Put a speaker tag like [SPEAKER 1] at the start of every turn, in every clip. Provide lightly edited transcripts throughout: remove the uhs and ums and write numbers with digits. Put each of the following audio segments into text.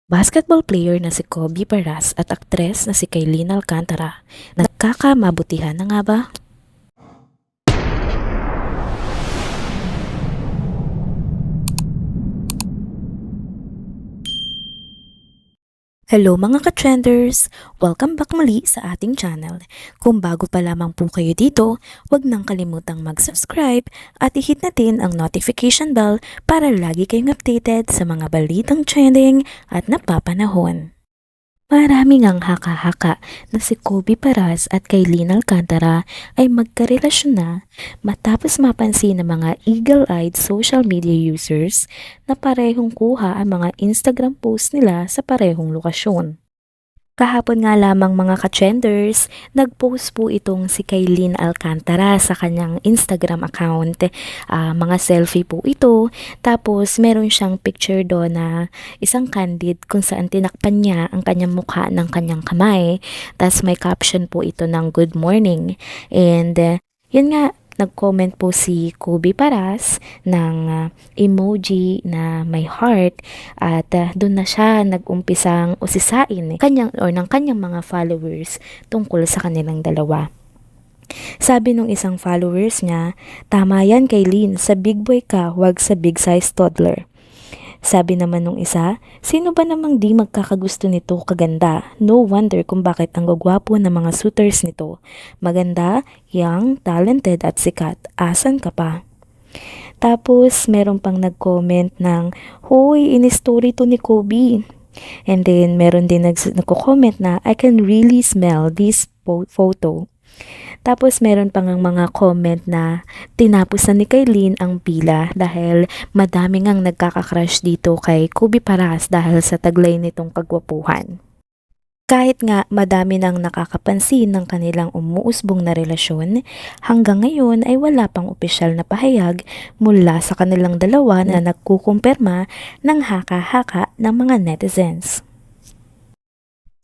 [SPEAKER 1] Basketball player na si Kobe Paras at aktres na si Kailin Alcantara. Nagkakamabutihan na nga ba? Hello mga ka-trenders! Welcome back muli sa ating channel. Kung bago pa lamang po kayo dito, huwag nang kalimutang mag-subscribe at i-hit natin ang notification bell para lagi kayong updated sa mga balitang trending at napapanahon. Maraming ang haka-haka na si Kobe Paras at Kailin Alcantara ay magkarelasyon na matapos mapansin ng mga eagle-eyed social media users na parehong kuha ang mga Instagram post nila sa parehong lokasyon. Kahapon nga lamang mga ka-trenders, nag-post po itong si Kailin Alcantara sa kanyang Instagram account. Mga selfie po ito, tapos meron siyang picture doon na isang candid kung saan tinakpan niya ang kanyang mukha ng kanyang kamay. Tapos may caption po ito ng good morning. And yun nga, nag-comment po si Kobe Paras ng emoji na may heart at doon na siya nag-umpisang usisain ng kanyang mga followers tungkol sa kanilang dalawa. Sabi nung isang followers niya, "Tama yan Kailin, sa big boy ka, wag sa big size toddler." Sabi naman nung isa, "Sino ba namang di magkakagusto nito kaganda? No wonder kung bakit ang gagwapo ng mga suitors nito. Maganda, young, talented at sikat. Asan ka pa?" Tapos meron pang nag-comment ng, "Hoy, in-story to ni Kobe." And then meron din nagko-comment na, "I can really smell this photo." Tapos meron pang ang mga comment na tinapos na ni Kailin ang pila dahil madami ngang nagkaka-crush dito kay Kobe Paras dahil sa taglay nitong kagwapuhan. Kahit nga madami nang nakakapansin ng kanilang umuusbong na relasyon, hanggang ngayon ay wala pang opisyal na pahayag mula sa kanilang dalawa na nagkukumpirma ng haka-haka ng mga netizens.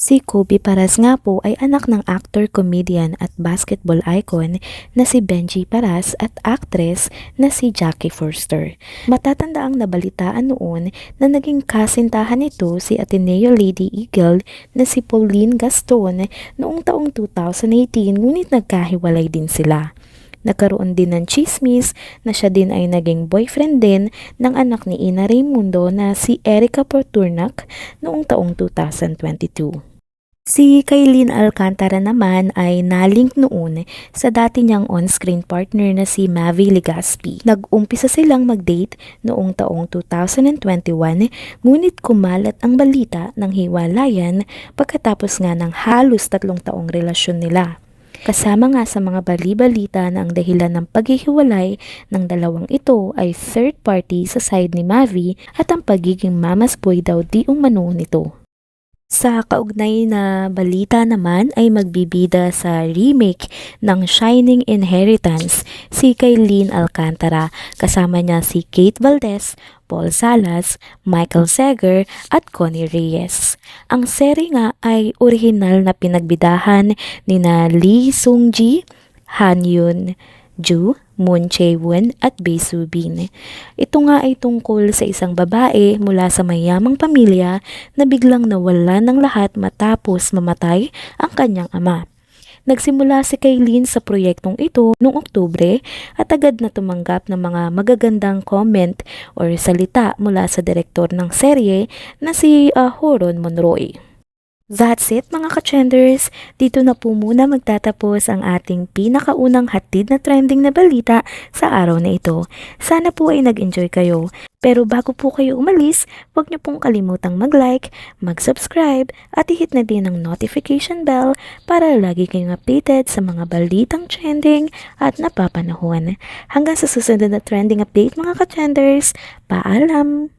[SPEAKER 1] Si Kobe Paras nga po ay anak ng actor, comedian at basketball icon na si Benji Paras at actress na si Jackie Forster. Matatanda ang nabalitaan noon na naging kasintahan nito si Ateneo Lady Eagle na si Pauline Gaston noong taong 2018, ngunit nagkahiwalay din sila. Nagkaroon din ng chismis na siya din ay naging boyfriend din ng anak ni Ina Raymundo na si Erica Porturnac noong taong 2022. Si Kailin Alcantara naman ay nalink noon sa dati niyang on-screen partner na si Mavi Legaspi. Nag-umpisa silang mag-date noong taong 2021, ngunit kumalat ang balita ng hiwalayan pagkatapos nga ng halos 3 taong relasyon nila. Kasama nga sa mga bali-balita na ang dahilan ng paghihiwalay ng dalawang ito ay third party sa side ni Mavi at ang pagiging mama's boy daw di umano nito. Sa kaugnay na balita naman ay magbibida sa remake ng Shining Inheritance si Kailin Alcantara, kasama niya si Kate Valdez, Paul Salas, Michael Seger at Connie Reyes. Ang seri nga ay orihinal na pinagbidahan ni na Lee Seung-gi, Han Yun-ju, Moon Chae-won at Bae Soo-bin. Ito nga ay tungkol sa isang babae mula sa mayamang pamilya na biglang nawala ng lahat matapos mamatay ang kanyang ama. Nagsimula si Kailin sa proyektong ito noong Oktubre at agad na tumanggap ng mga magagandang comment or salita mula sa direktor ng serye na si Horon Monroy. That's it mga ka-trenders, dito na po muna magtatapos ang ating pinakaunang hatid na trending na balita sa araw na ito. Sana po ay nag-enjoy kayo. Pero bago po kayo umalis, huwag niyo pong kalimutang mag-like, mag-subscribe at i-hit na din ang notification bell para lagi kayong updated sa mga balitang trending at napapanahon. Hanggang sa susunod na trending update mga ka-trenders, paalam!